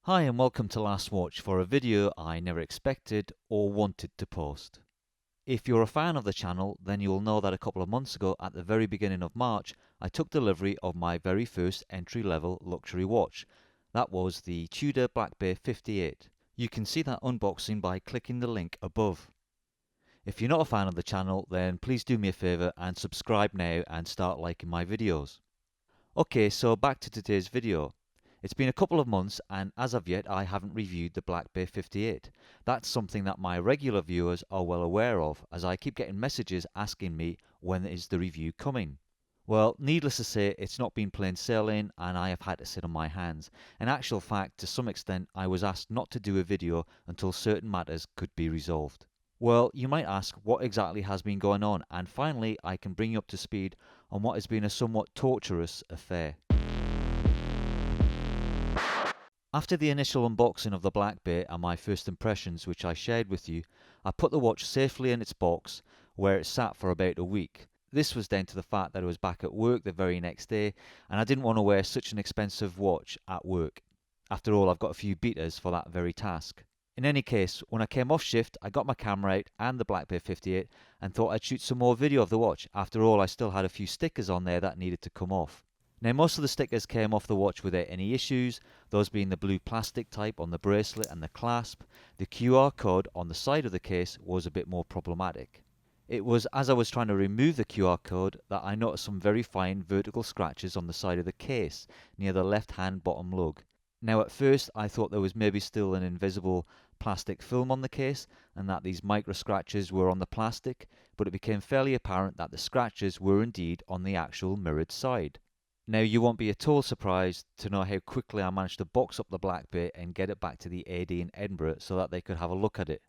Hi and welcome to Last Watch for a video I never expected or wanted to post. If you're a fan of the channel, then you'll know that a couple of months ago at the very beginning of March, I took delivery of my very first entry-level luxury watch. That was the Tudor BlackBay 58. You can see that unboxing by clicking the link above. If you're not a fan of the channel, then please do me a favour and subscribe now and start liking my videos. Okay, so back to today's video. It's been a couple of months and as of yet I haven't reviewed the BlackBay 58. That's something that my regular viewers are well aware of, as I keep getting messages asking me when is the review coming. Well, needless to say, it's not been plain sailing and I have had to sit on my hands. In actual fact, to some extent I was asked not to do a video until certain matters could be resolved. Well, you might ask what exactly has been going on, and finally I can bring you up to speed on what has been a somewhat torturous affair. After the initial unboxing of the BlackBay and my first impressions, which I shared with you, I put the watch safely in its box where it sat for about a week. This was down to the fact that I was back at work the very next day and I didn't want to wear such an expensive watch at work. After all, I've got a few beaters for that very task. In any case, when I came off shift, I got my camera out and the BlackBay 58 and thought I'd shoot some more video of the watch. After all, I still had a few stickers on there that needed to come off. Now, most of the stickers came off the watch without any issues, those being the blue plastic type on the bracelet and the clasp. The QR code on the side of the case was a bit more problematic. It was as I was trying to remove the QR code that I noticed some very fine vertical scratches on the side of the case near the left hand bottom lug. Now, at first I thought there was maybe still an invisible plastic film on the case and that these micro scratches were on the plastic, but it became fairly apparent that the scratches were indeed on the actual mirrored side. Now, you won't be at all surprised to know how quickly I managed to box up the BlackBay and get it back to the AD in Edinburgh so that they could have a look at it.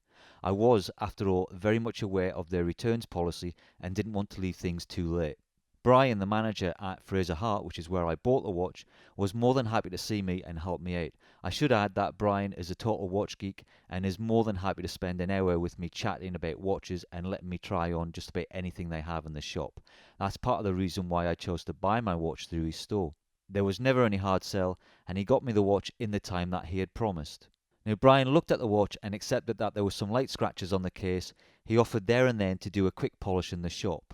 I was, after all, very much aware of their returns policy and didn't want to leave things too late. Brian, the manager at Fraser Hart, which is where I bought the watch, was more than happy to see me and help me out. I should add that Brian is a total watch geek and is more than happy to spend an hour with me chatting about watches and letting me try on just about anything they have in the shop. That's part of the reason why I chose to buy my watch through his store. There was never any hard sell and he got me the watch in the time that he had promised. Now, Brian looked at the watch and accepted that there were some light scratches on the case. He offered there and then to do a quick polish in the shop.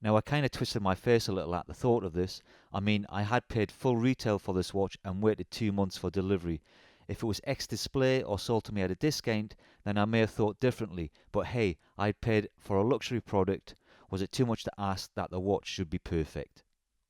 Now, I kind of twisted my face a little at the thought of this. I mean, I had paid full retail for this watch and waited 2 months for delivery. If it was ex-display or sold to me at a discount, then I may have thought differently. But hey, I'd paid for a luxury product. Was it too much to ask that the watch should be perfect?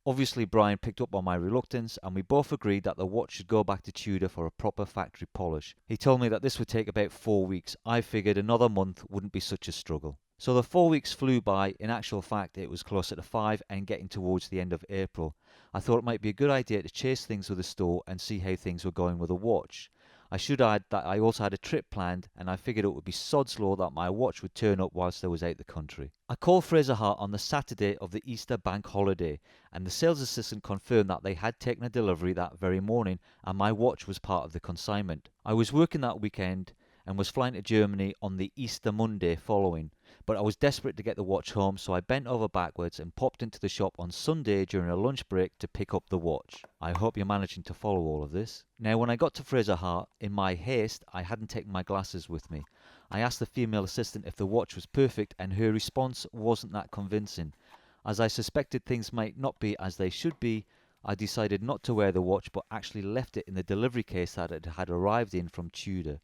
Obviously, Brian picked up on my reluctance and we both agreed that the watch should go back to Tudor for a proper factory polish. He told me that this would take about 4 weeks. I figured another month wouldn't be such a struggle. So the 4 weeks flew by. In actual fact, it was closer to 5 and getting towards the end of April. I thought it might be a good idea to chase things with the store and see how things were going with the watch. I should add that I also had a trip planned and I figured it would be sod's law that my watch would turn up whilst I was out the country. I called Fraser Hart on the Saturday of the Easter bank holiday and the sales assistant confirmed that they had taken a delivery that very morning and my watch was part of the consignment. I was working that weekend and was flying to Germany on the Easter Monday following, but I was desperate to get the watch home, so I bent over backwards and popped into the shop on Sunday during a lunch break to pick up the watch. I hope you're managing to follow all of this. Now, when I got to Fraser Hart, in my haste, I hadn't taken my glasses with me. I asked the female assistant if the watch was perfect and her response wasn't that convincing. As I suspected things might not be as they should be, I decided not to wear the watch but actually left it in the delivery case that it had arrived in from Tudor.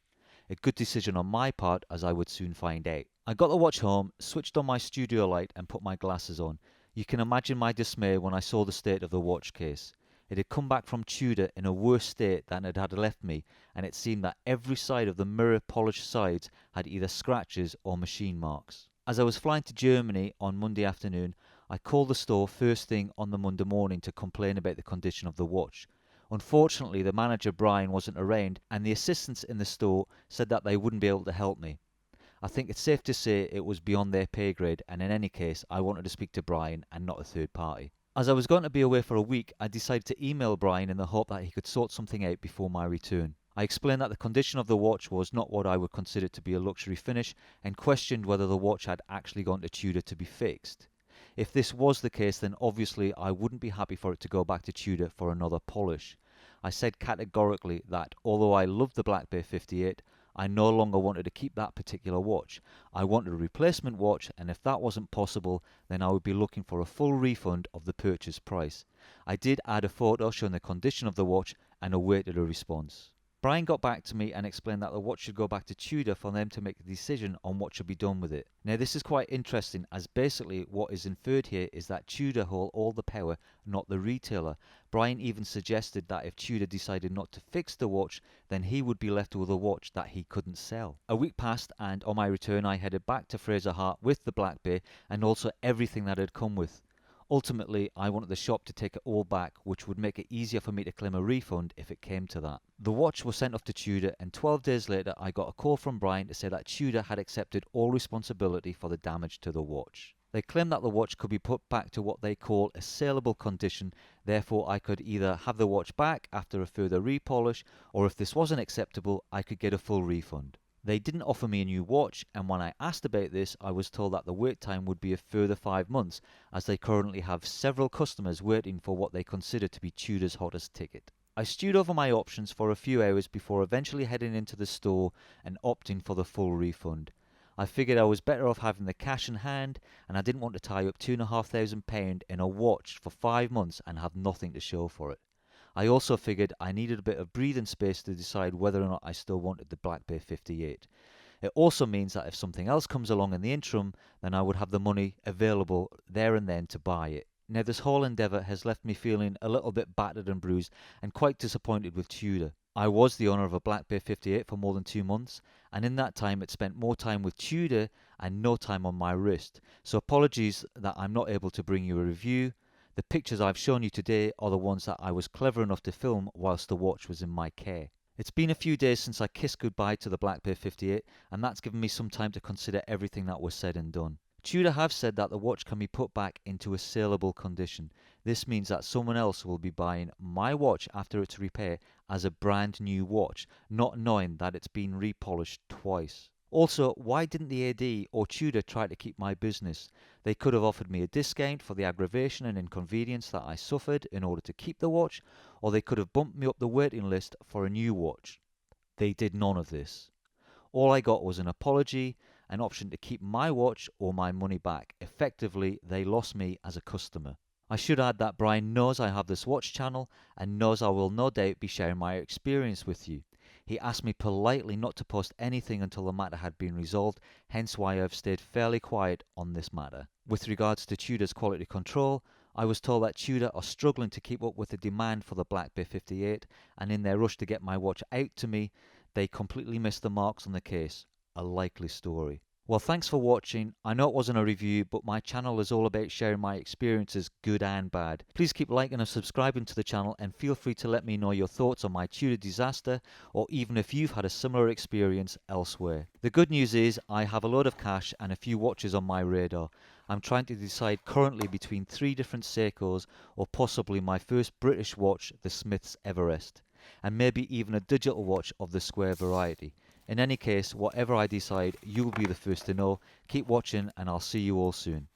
A good decision on my part, as I would soon find out. I got the watch home, switched on my studio light and put my glasses on. You can imagine my dismay when I saw the state of the watch case. It had come back from Tudor in a worse state than it had left me, and it seemed that every side of the mirror polished sides had either scratches or machine marks. As I was flying to Germany on Monday afternoon, I called the store first thing on the Monday morning to complain about the condition of the watch. Unfortunately, the manager Brian wasn't around and the assistants in the store said that they wouldn't be able to help me. I think it's safe to say it was beyond their pay grade, and in any case I wanted to speak to Brian and not a third party. As I was going to be away for a week, I decided to email Brian in the hope that he could sort something out before my return. I explained that the condition of the watch was not what I would consider to be a luxury finish and questioned whether the watch had actually gone to Tudor to be fixed. If this was the case, then obviously I wouldn't be happy for it to go back to Tudor for another polish. I said categorically that although I loved the BlackBay 58, I no longer wanted to keep that particular watch. I wanted a replacement watch, and if that wasn't possible, then I would be looking for a full refund of the purchase price. I did add a photo showing the condition of the watch and awaited a response. Brian got back to me and explained that the watch should go back to Tudor for them to make a decision on what should be done with it. Now this is quite interesting, as basically what is inferred here is that Tudor hold all the power, not the retailer. Brian even suggested that if Tudor decided not to fix the watch, then he would be left with a watch that he couldn't sell. A week passed, and on my return I headed back to Fraser Hart with the BlackBay and also everything that had come with. Ultimately, I wanted the shop to take it all back, which would make it easier for me to claim a refund if it came to that. The watch was sent off to Tudor, and 12 days later I got a call from Brian to say that Tudor had accepted all responsibility for the damage to the watch. They claimed that the watch could be put back to what they call a saleable condition, therefore I could either have the watch back after a further repolish, or if this wasn't acceptable, I could get a full refund. They didn't offer me a new watch, and when I asked about this, I was told that the wait time would be a further 5 months, as they currently have several customers waiting for what they consider to be Tudor's hottest ticket. I stewed over my options for a few hours before eventually heading into the store and opting for the full refund. I figured I was better off having the cash in hand, and I didn't want to tie up £2,500 in a watch for 5 months and have nothing to show for it. I also figured I needed a bit of breathing space to decide whether or not I still wanted the BlackBay 58. It also means that if something else comes along in the interim, then I would have the money available there and then to buy it. Now this whole endeavour has left me feeling a little bit battered and bruised and quite disappointed with Tudor. I was the owner of a BlackBay 58 for more than 2 months, and in that time it spent more time with Tudor and no time on my wrist. So apologies that I'm not able to bring you a review. The pictures I've shown you today are the ones that I was clever enough to film whilst the watch was in my care. It's been a few days since I kissed goodbye to the BlackBay 58, and that's given me some time to consider everything that was said and done. Tudor have said that the watch can be put back into a saleable condition. This means that someone else will be buying my watch after its repair as a brand new watch, not knowing that it's been repolished twice. Also, why didn't the AD or Tudor try to keep my business? They could have offered me a discount for the aggravation and inconvenience that I suffered in order to keep the watch, or they could have bumped me up the waiting list for a new watch. They did none of this. All I got was an apology, an option to keep my watch or my money back. Effectively, they lost me as a customer. I should add that Brian knows I have this watch channel and knows I will no doubt be sharing my experience with you. He asked me politely not to post anything until the matter had been resolved, hence why I have stayed fairly quiet on this matter. With regards to Tudor's quality control, I was told that Tudor are struggling to keep up with the demand for the BlackBay 58, and in their rush to get my watch out to me, they completely missed the marks on the case. A likely story. Well, thanks for watching. I know it wasn't a review, but my channel is all about sharing my experiences, good and bad. Please keep liking and subscribing to the channel, and feel free to let me know your thoughts on my Tudor disaster, or even if you've had a similar experience elsewhere. The good news is I have a load of cash and a few watches on my radar. I'm trying to decide currently between 3 different Seikos, or possibly my first British watch, the Smith's Everest, and maybe even a digital watch of the square variety. In any case, whatever I decide, you'll be the first to know. Keep watching, and I'll see you all soon.